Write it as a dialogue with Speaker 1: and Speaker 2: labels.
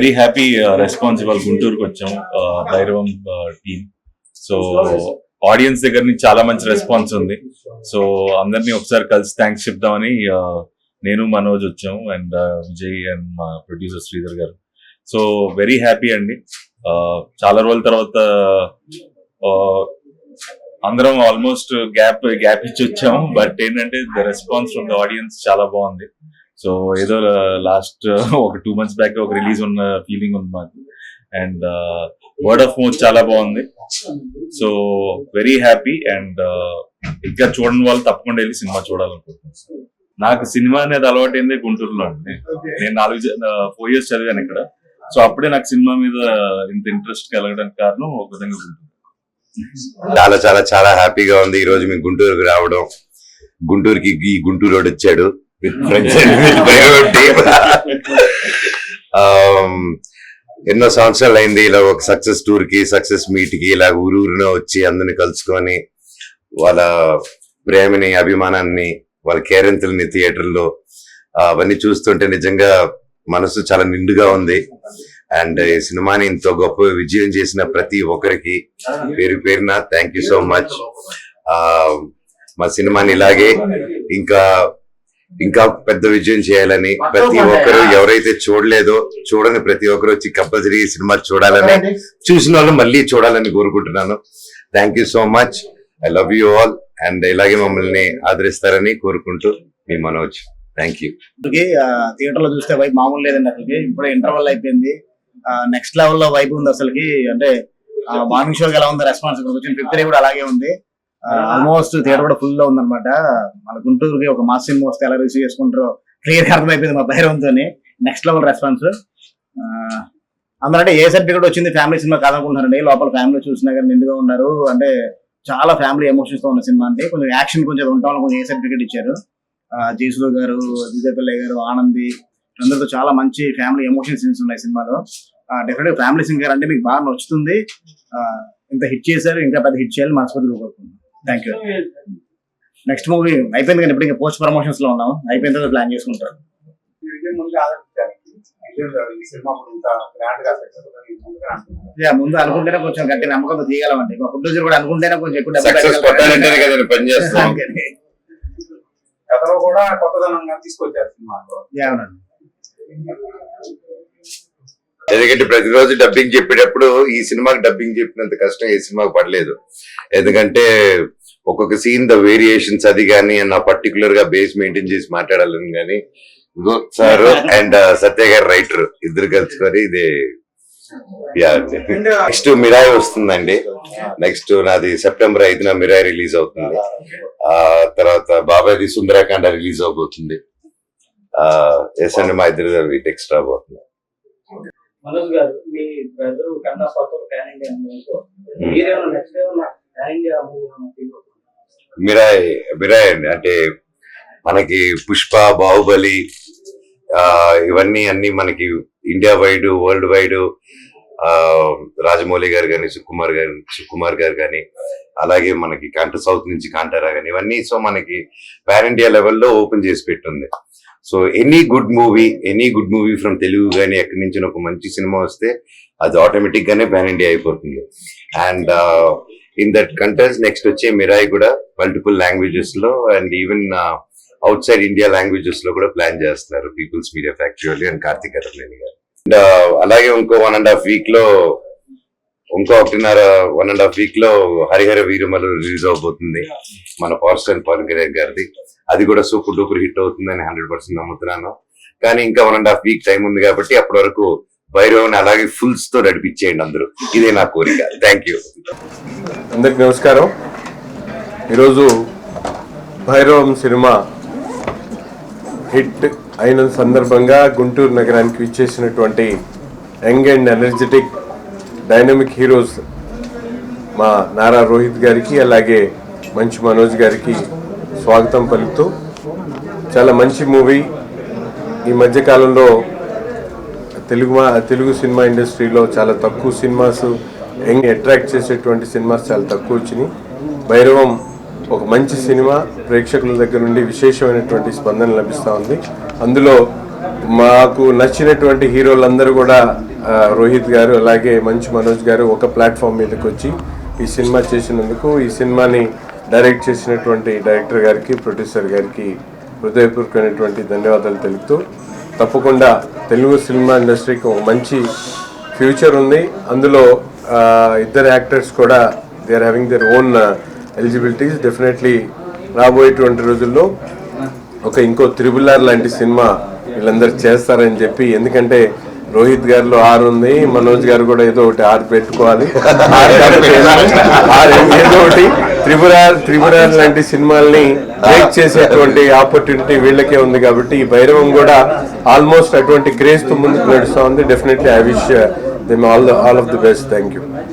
Speaker 1: Very happy response ఇవాళ గుంటూరుకి వచ్చాం Bhairavam team. So audience దగ్గర నుంచి చాలా మంచి రెస్పాన్స్ ఉంది. సో అందరినీ ఒకసారి కలిసి థ్యాంక్స్ చెప్దామని నేను మనోజ్ వచ్చాము, అండ్ విజయ్ అండ్ మా ప్రొడ్యూసర్ శ్రీధర్ గారు. సో వెరీ హ్యాపీ అండి. చాలా రోజుల తర్వాత అందరం ఆల్మోస్ట్ గ్యాప్ ఇచ్చి వచ్చాము. బట్ ఏంటంటే the response from the audience చాలా బాగుంది. సో ఏదో లాస్ట్ ఒక 2 months బ్యాక్ ఒక రిలీజ్ ఉన్న ఫీలింగ్ ఉంది మాకు. అండ్ వర్డ్ ఆఫ్ మౌత్ చాలా బాగుంది. So very happy. అండ్ ఇంకా చూడని వాళ్ళు తప్పకుండా వెళ్ళి సినిమా చూడాలనుకుంటున్నాను. నాకు సినిమా అనేది అలవాటు అయింది గుంటూరులో అండి. నేను 4 years చదివాను ఇక్కడ. సో అప్పుడే నాకు సినిమా మీద ఇంత ఇంట్రెస్ట్ కలగడానికి కారణం ఒక విధంగా గుంటూరు.
Speaker 2: చాలా చాలా చాలా హ్యాపీగా ఉంది ఈ రోజు మీకు గుంటూరుకి రావడం. గుంటూరుకి ఈ గుంటూరు రోడ్ వచ్చాడు విత్ ఫ్రెండ్స్ ఎన్నో సంవత్సరాలు అయింది ఇలా ఒక సక్సెస్ టూర్ కి, సక్సెస్ మీట్ కి ఇలా ఊరూరున వచ్చి అందరిని కలుసుకొని వాళ్ళ ప్రేమని, అభిమానాన్ని, వాళ్ళ కేరింతల్ని థియేటర్లో అవన్నీ చూస్తుంటే నిజంగా మనసు చాలా నిండుగా ఉంది. అండ్ ఈ సినిమాని ఇంత గొప్ప విజయం చేసిన ప్రతి ఒక్కరికి పేరు పేరున థ్యాంక్ యూ సో మచ్. మా సినిమాని ఇలాగే ఇంకా పెద్ద విజయం చేయాలని ప్రతి ఒక్కరు ఎవరైతే చూడలేదో చూడని ప్రతి ఒక్కరు వచ్చి కంపల్సరీ ఈ సినిమా చూడాలని, చూసిన వాళ్ళు మళ్ళీ చూడాలని కోరుకుంటున్నాను. Thank you so much. I love you all. And ఇలాగే మమ్మల్ని ఆదరిస్తారని కోరుకుంటూ మీ మనోజ్. Thank you.
Speaker 3: థియేటర్ లో చూస్తే వైపు మామూలు లేదండి. అసలుకి ఇప్పుడు ఇంటర్వల్ అయిపోయింది, నెక్స్ట్ లెవెల్ లో వైపు ఉంది అసలుకి. అంటే మార్నింగ్ షోకి ఎలా ఉంది రెస్పాన్స్, వచ్చిన 5th డే కూడా అలాగే ఉంది. ఆల్మోస్ట్ థియేటర్ కూడా ఫుల్ లో ఉందన్నమాట. మన గుంటూరుకి ఒక మాస్ సినిమా వస్తే ఎలా రిసీవ్ చేసుకుంటారో క్లియర్ అర్థమైపోయింది మా భైరవంతో. Next level response. అందరంటే ఏ సర్టిఫికేట్ వచ్చింది ఫ్యామిలీ సినిమా కాదనుకుంటున్నారండి. లోపల ఫ్యామిలీ చూసినా కానీ నిండుగా ఉన్నారు. అంటే చాలా ఫ్యామిలీ ఎమోషన్స్ తో ఉన్న సినిమా. అంటే కొంచెం యాక్షన్ కొంచెం ఉంటాం కొంచెం ఏ సర్టిఫికేట్ ఇచ్చారు. జయసులు గారు, దివ్యపల్లి గారు, ఆనంది అందరితో చాలా మంచి ఫ్యామిలీ ఎమోషన్ సీన్స్ ఉన్నాయి సినిమాలో. డెఫినెట్ ఫ్యామిలీ సింగర్ అంటే మీకు బాగా నచ్చుతుంది. ఇంత హిట్ చేశారు, ఇంకా పెద్ద హిట్ చేయాలి మనస్ఫూర్తిగా కోరుకుంటున్నాను. Thank you. నెక్స్ట్ మూవీ అయిపోయింది కానీ ఇప్పుడు ఇంకా పోస్ట్ ప్రమోషన్స్ లో ఉన్నాం. అయిపోయిన తర్వాత ప్లాన్ చేసుకుంటారు. ముందు అనుకుంటేనే కొంచెం గట్టి నమ్మకంతో తీయగలమండి. మా ప్రొడ్యూసర్ కూడా అనుకుంటేనే కొంచెం ఎక్కువ
Speaker 4: కథలో కూడా కొత్తదనంగా తీసుకొచ్చారు సినిమాలో.
Speaker 2: ఎందుకంటే ప్రతిరోజు డబ్బింగ్ చెప్పేటప్పుడు ఈ సినిమాకి డబ్బింగ్ చెప్పినంత కష్టం ఏ సినిమాకి పడలేదు. ఎందుకంటే ఒక్కొక్క సీన్ ద వేరియేషన్స్ అది కానీ నా పర్టికులర్ గా బేస్ మెయింటైన్ చేసి మాట్లాడాలని కానీ సార్ అండ్ సత్య గారు రైటర్ ఇద్దరు కలుసుకొని ఇది నెక్స్ట్ మిరాయి వస్తుందండి. నెక్స్ట్ నాది September 5th మిరాయి రిలీజ్ అవుతుంది. తర్వాత బాబాయ్ది సుందరకాండ రిలీజ్ అవబోతుంది. ఎస్ అండి మా ఇద్దరు నెక్స్ట్ రాబోతుంది.
Speaker 5: మనోజ్ గారు, మీ బ్రదర్ కన్నా పాత్ర ప్యాన్ ఇండియా
Speaker 2: మిరాయి అండి. అంటే మనకి పుష్ప, బాహుబలి ఇవన్నీ అన్ని మనకి India wide, world wide, Rajamouli గారు కానీ, సుకుమార్ గారు కానీ, అలాగే మనకి సౌత్ నుంచి కాంటారా కానీ ఇవన్నీ. సో మనకి పాన్ ఇండియా లెవెల్లో ఓపెన్ చేసి పెట్టింది. So any good movie from Telugu కానీ ఎక్కడి నుంచి ఒక మంచి సినిమా వస్తే అది ఆటోమేటిక్ గానే పాన్ ఇండియా అయిపోతుంది. And in that contest next వచ్చే మిరాయి కూడా మల్టిపుల్ లాంగ్వేజెస్ లో and even outside India languages లో కూడా ప్లాన్ చేస్తున్నారు peoples media factory and Karthik అరలేని గారు. అండ్ అలాగే ఇంకో 1.5 week లో ఇంకో 1.5 week లో హరిహర వీరమలు రిలీజ్ అవబోతుంది మన పవర్ స్టార్ పవన్ కళ్యాణ్ గారిది. అది కూడా సూపర్ డూపర్ హిట్ అవుతుందని 100% నమ్ముతున్నాను. కానీ ఇంకా 1.5 week టైం ఉంది కాబట్టి అప్పటి వరకు భైరవన్ అలాగే ఫుల్స్ తో నడిపించేయండి అందరూ. ఇదే నా కోరిక. Thank you.
Speaker 6: అందరికి నమస్కారం. ఈరోజు భైరవం సినిమా హిట్ అయిన సందర్భంగా గుంటూరు నగరానికి విచ్చేసినటువంటి young and energetic dynamic heroes మా నారా రోహిత్ గారికి అలాగే మంచి మనోజ్ గారికి స్వాగతం పలుకుతూ, చాలా మంచి మూవీ. ఈ మధ్యకాలంలో తెలుగు సినిమా ఇండస్ట్రీలో చాలా తక్కువ సినిమాస్ అట్రాక్ట్ చేసేటువంటి సినిమాస్ చాలా తక్కువ వచ్చినాయి. భైరవం ఒక మంచి సినిమా, ప్రేక్షకుల దగ్గర నుండి విశేషమైనటువంటి స్పందన లభిస్తూ ఉంది. అందులో మాకు నచ్చినటువంటి హీరోలందరూ కూడా రోహిత్ గారు అలాగే మంచు మనోజ్ గారు ఒక ప్లాట్ఫామ్ మీదకి వచ్చి ఈ సినిమా చేసినందుకు, ఈ సినిమాని డైరెక్ట్ చేసినటువంటి డైరెక్టర్ గారికి, ప్రొడ్యూసర్ గారికి హృదయపూర్వకమైనటువంటి ధన్యవాదాలు తెలుపుతూ, తప్పకుండా తెలుగు సినిమా ఇండస్ట్రీకి ఒక మంచి ఫ్యూచర్ ఉంది. అందులో ఇద్దరు యాక్టర్స్ కూడా they are having their own eligibilities. Definitely రాబోయేటువంటి రోజుల్లో ఇంకో త్రిబుల్ ఆర్ లాంటి సినిమా వీళ్ళందరూ చేస్తారని చెప్పి, ఎందుకంటే రోహిత్ గారిలో 6 ఉంది, మనోజ్ గారు కూడా ఏదో ఒకటి 6 పెట్టుకోవాలి. ఏదో ఒకటి త్రిబుల్ ఆర్ లాంటి సినిమాల్ని బ్రేక్ చేసేటువంటి ఆపర్చునిటీ వీళ్ళకే ఉంది. కాబట్టి ఈ భైరవం కూడా ఆల్మోస్ట్ అటువంటి క్రేజ్ తో ముందుకు నడుస్తూ ఉంది. Definitely I wish them all of the best. Thank you.